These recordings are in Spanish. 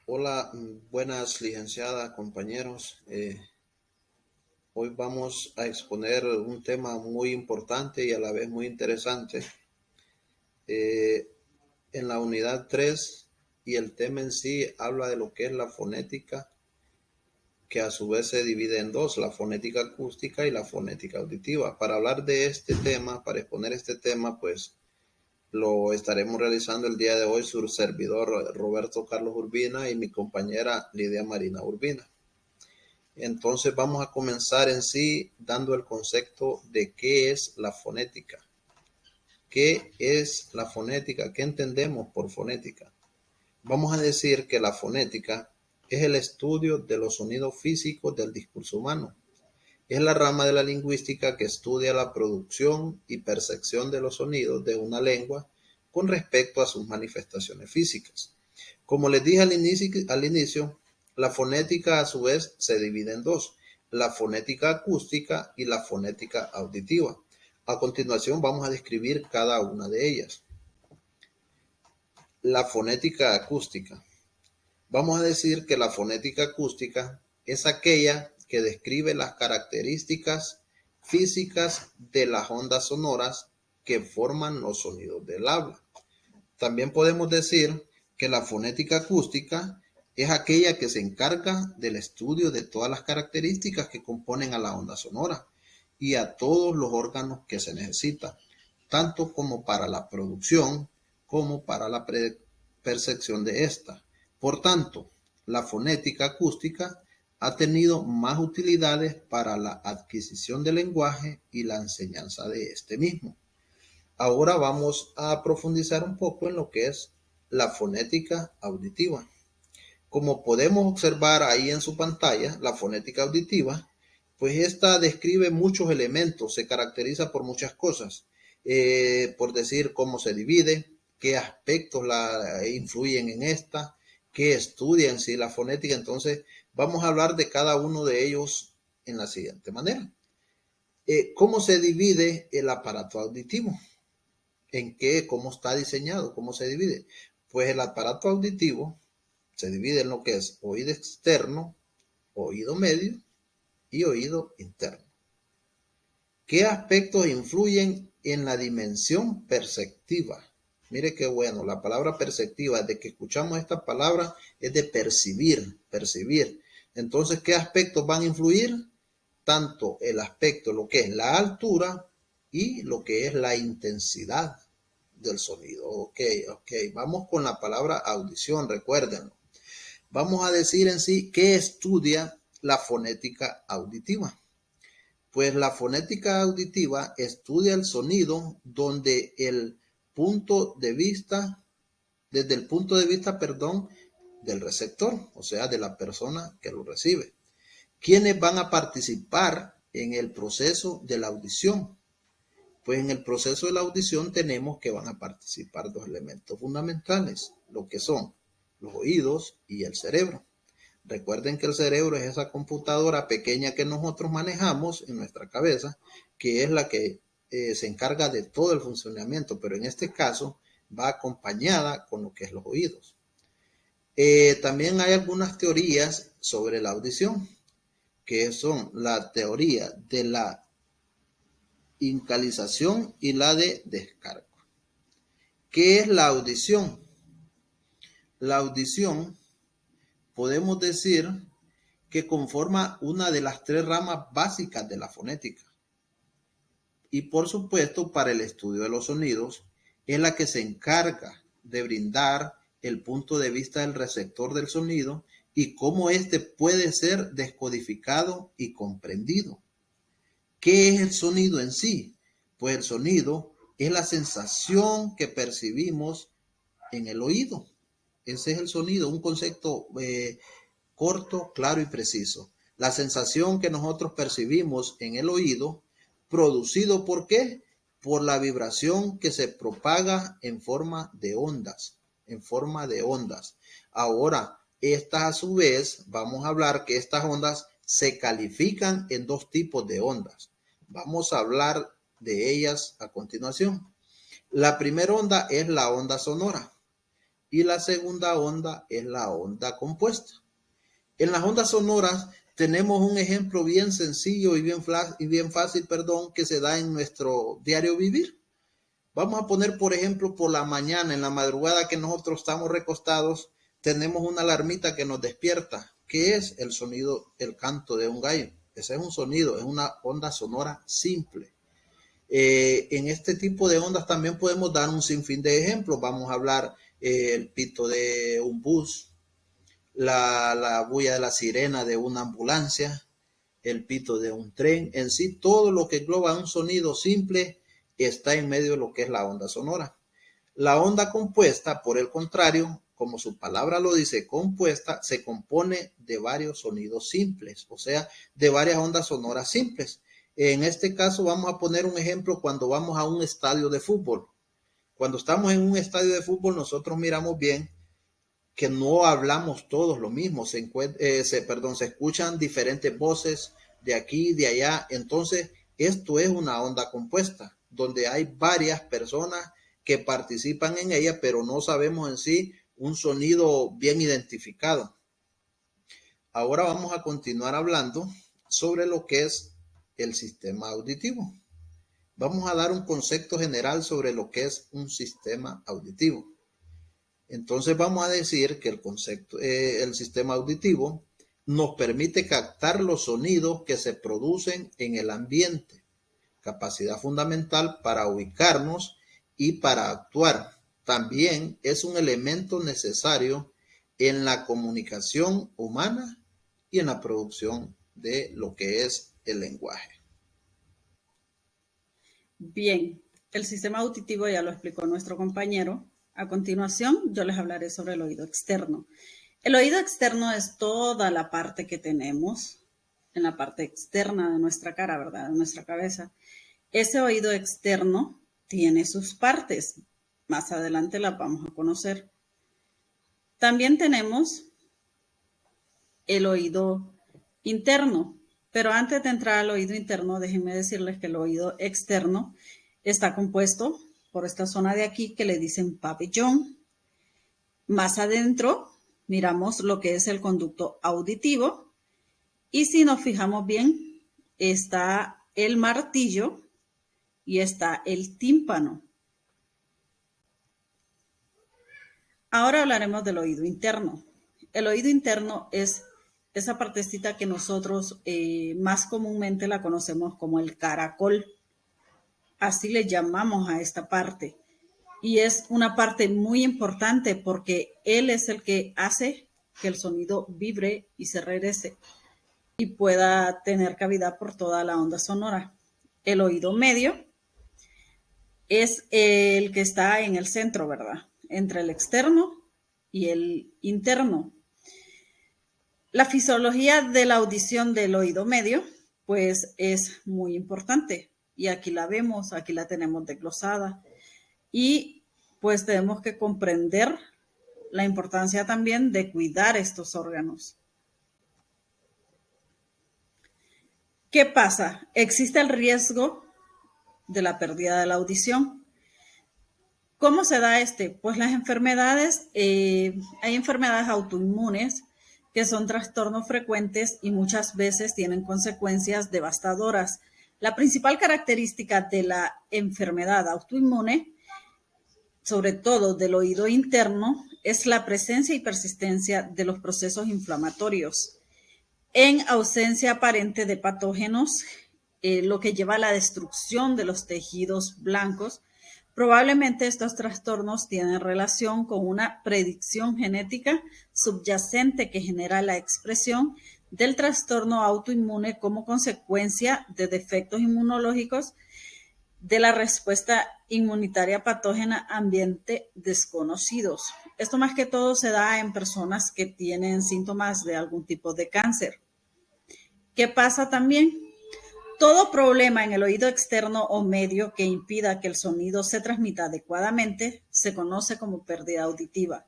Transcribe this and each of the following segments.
Hola, buenas licenciada, compañeros. Hoy vamos a exponer un tema muy importante y a la vez muy interesante. Eh, en la unidad 3 y el tema en sí habla de lo que es la fonética, que a su vez se divide en dos, la fonética acústica y la fonética auditiva. Para hablar de este tema, para exponer este tema, pues lo estaremos realizando el día de hoy su servidor Roberto Carlos Urbina y mi compañera Lidia Marina Urbina. Entonces vamos a comenzar en sí dando el concepto de qué es la fonética. ¿Qué es la fonética? ¿Qué entendemos por fonética? Vamos a decir que la fonética es el estudio de los sonidos físicos del discurso humano. Es la rama de la lingüística que estudia la producción y percepción de los sonidos de una lengua con respecto a sus manifestaciones físicas. Como les dije al inicio, la fonética a su vez se divide en dos, la fonética acústica y la fonética auditiva. A continuación vamos a describir cada una de ellas. La fonética acústica. Vamos a decir que la fonética acústica es aquella que describe las características físicas de las ondas sonoras que forman los sonidos del habla. También podemos decir que la fonética acústica es aquella que se encarga del estudio de todas las características que componen a la onda sonora y a todos los órganos que se necesitan, tanto como para la producción como para la percepción de esta. Por tanto, la fonética acústica ha tenido más utilidades para la adquisición del lenguaje y la enseñanza de este mismo. Ahora vamos a profundizar un poco en lo que es la fonética auditiva. Como podemos observar ahí en su pantalla, la fonética auditiva, pues esta describe muchos elementos, se caracteriza por muchas cosas, por decir cómo se divide, qué aspectos influyen en esta, qué estudia en sí la fonética. Entonces, vamos a hablar de cada uno de ellos en la siguiente manera. ¿Cómo se divide el aparato auditivo? ¿En qué? ¿Cómo está diseñado? ¿Cómo se divide? Pues el aparato auditivo se divide en lo que es oído externo, oído medio y oído interno. ¿Qué aspectos influyen en la dimensión perceptiva? Mire qué bueno, la palabra perceptiva, desde que escuchamos esta palabra es de percibir, percibir. Entonces, ¿qué aspectos van a influir? Tanto el aspecto, lo que es la altura y lo que es la intensidad del sonido. Ok, vamos con la palabra audición, recuérdenlo. Vamos a decir en sí qué estudia la fonética auditiva. Pues la fonética auditiva estudia el sonido donde el punto de vista, desde el punto de vista, perdón, del receptor, o sea, de la persona que lo recibe. ¿Quiénes van a participar en el proceso de la audición? Pues en el proceso de la audición tenemos que van a participar dos elementos fundamentales, lo que son los oídos y el cerebro. Recuerden que el cerebro es esa computadora pequeña que nosotros manejamos en nuestra cabeza, que es la que se encarga de todo el funcionamiento, pero en este caso va acompañada con lo que es los oídos. También hay algunas teorías sobre la audición, que son la teoría de la incalización y la de descargo. ¿Qué es la audición? La audición podemos decir que conforma una de las tres ramas básicas de la fonética. Y por supuesto, para el estudio de los sonidos, es la que se encarga de brindar el punto de vista del receptor del sonido y cómo éste puede ser descodificado y comprendido. ¿Qué es el sonido en sí? Pues el sonido es la sensación que percibimos en el oído. Ese es el sonido, un concepto corto, claro y preciso. La sensación que nosotros percibimos en el oído, producido ¿por qué? Por la vibración que se propaga en forma de ondas, en forma de ondas. Ahora, estas a su vez, vamos a hablar que estas ondas se califican en dos tipos de ondas. Vamos a hablar de ellas a continuación. La primera onda es la onda sonora. y la segunda onda es la onda compuesta. En las ondas sonoras tenemos un ejemplo bien sencillo y bien fácil, que se da en nuestro diario vivir. Vamos a poner, por ejemplo, por la mañana, en la madrugada que nosotros estamos recostados, tenemos una alarmita que nos despierta, que es el sonido, el canto de un gallo. Ese es un sonido, es una onda sonora simple. En este tipo de ondas también podemos dar un sinfín de ejemplos. Vamos a hablar el pito de un bus, la bulla de la sirena de una ambulancia, el pito de un tren. En sí, todo lo que engloba un sonido simple está en medio de lo que es la onda sonora. La onda compuesta, por el contrario, como su palabra lo dice, compuesta, se compone de varios sonidos simples, o sea, de varias ondas sonoras simples. En este caso vamos a poner un ejemplo cuando vamos a un estadio de fútbol. Cuando estamos en un estadio de fútbol, nosotros miramos bien que no hablamos todos lo mismo, se escuchan diferentes voces de aquí, de allá. Entonces, esto es una onda compuesta, donde hay varias personas que participan en ella, pero no sabemos en sí un sonido bien identificado. Ahora vamos a continuar hablando sobre lo que es el sistema auditivo. Vamos a dar un concepto general sobre lo que es un sistema auditivo. Entonces vamos a decir que el sistema auditivo nos permite captar los sonidos que se producen en el ambiente, capacidad fundamental para ubicarnos y para actuar. También es un elemento necesario en la comunicación humana y en la producción de lo que es el lenguaje. Bien, el sistema auditivo ya lo explicó nuestro compañero. A continuación, yo les hablaré sobre el oído externo. El oído externo es toda la parte que tenemos en la parte externa de nuestra cara, ¿verdad? De nuestra cabeza. Ese oído externo tiene sus partes. Más adelante las vamos a conocer. También tenemos el oído interno. Pero antes de entrar al oído interno, déjenme decirles que el oído externo está compuesto por esta zona de aquí que le dicen pabellón. Más adentro miramos lo que es el conducto auditivo y si nos fijamos bien está el martillo y está el tímpano. Ahora hablaremos del oído interno. El oído interno es esa partecita que nosotros más comúnmente la conocemos como el caracol. Así le llamamos a esta parte. Y es una parte muy importante porque él es el que hace que el sonido vibre y se regrese y pueda tener cavidad por toda la onda sonora. El oído medio es el que está en el centro, ¿verdad? Entre el externo y el interno. La fisiología de la audición del oído medio, pues es muy importante. Y aquí la vemos, aquí la tenemos desglosada. Y pues tenemos que comprender la importancia también de cuidar estos órganos. ¿Qué pasa? Existe el riesgo de la pérdida de la audición. ¿Cómo se da este? Pues las enfermedades, hay enfermedades autoinmunes que son trastornos frecuentes y muchas veces tienen consecuencias devastadoras. La principal característica de la enfermedad autoinmune, sobre todo del oído interno, es la presencia y persistencia de los procesos inflamatorios. En ausencia aparente de patógenos, lo que lleva a la destrucción de los tejidos blancos, probablemente estos trastornos tienen relación con una predicción genética subyacente que genera la expresión del trastorno autoinmune como consecuencia de defectos inmunológicos de la respuesta inmunitaria patógena a ambiente desconocidos. Esto más que todo se da en personas que tienen síntomas de algún tipo de cáncer. ¿Qué pasa también? Todo problema en el oído externo o medio que impida que el sonido se transmita adecuadamente se conoce como pérdida auditiva,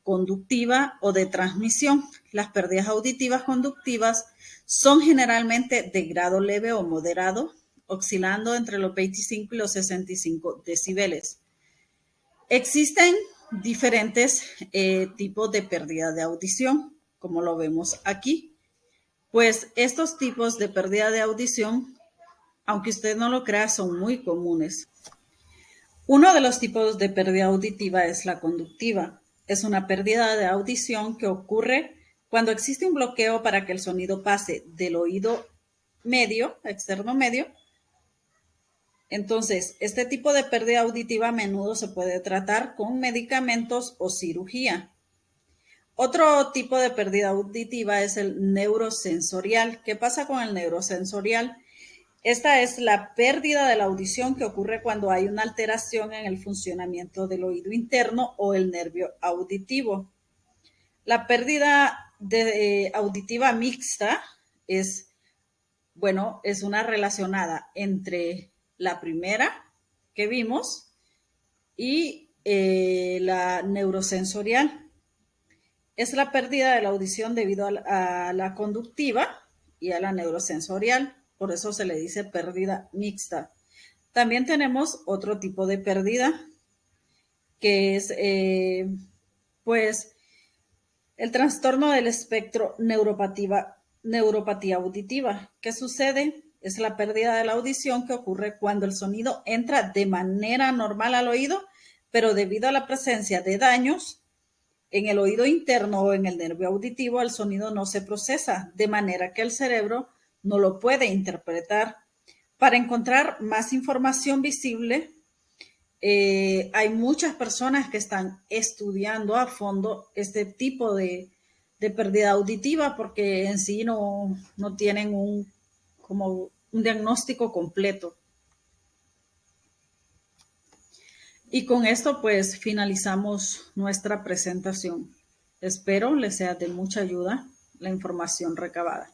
conductiva o de transmisión. Las pérdidas auditivas conductivas son generalmente de grado leve o moderado, oscilando entre los 25 y los 65 decibeles. Existen diferentes tipos de pérdida de audición, como lo vemos aquí. Pues estos tipos de pérdida de audición, aunque usted no lo crea, son muy comunes. Uno de los tipos de pérdida auditiva es la conductiva. Es una pérdida de audición que ocurre cuando existe un bloqueo para que el sonido pase del oído medio, externo medio. Entonces, este tipo de pérdida auditiva a menudo se puede tratar con medicamentos o cirugía. Otro tipo de pérdida auditiva es el neurosensorial. ¿Qué pasa con el neurosensorial? Esta es la pérdida de la audición que ocurre cuando hay una alteración en el funcionamiento del oído interno o el nervio auditivo. La pérdida auditiva mixta es una relacionada entre la primera que vimos y la neurosensorial. Es la pérdida de la audición debido a la conductiva y a la neurosensorial. Por eso se le dice pérdida mixta. También tenemos otro tipo de pérdida que es el trastorno del espectro neuropatía auditiva. ¿Qué sucede? Es la pérdida de la audición que ocurre cuando el sonido entra de manera normal al oído, pero debido a la presencia de daños en el oído interno o en el nervio auditivo, el sonido no se procesa, de manera que el cerebro no lo puede interpretar. Para encontrar más información visible, hay muchas personas que están estudiando a fondo este tipo de pérdida auditiva porque en sí no tienen un diagnóstico completo. Y con esto pues finalizamos nuestra presentación. Espero les sea de mucha ayuda la información recabada.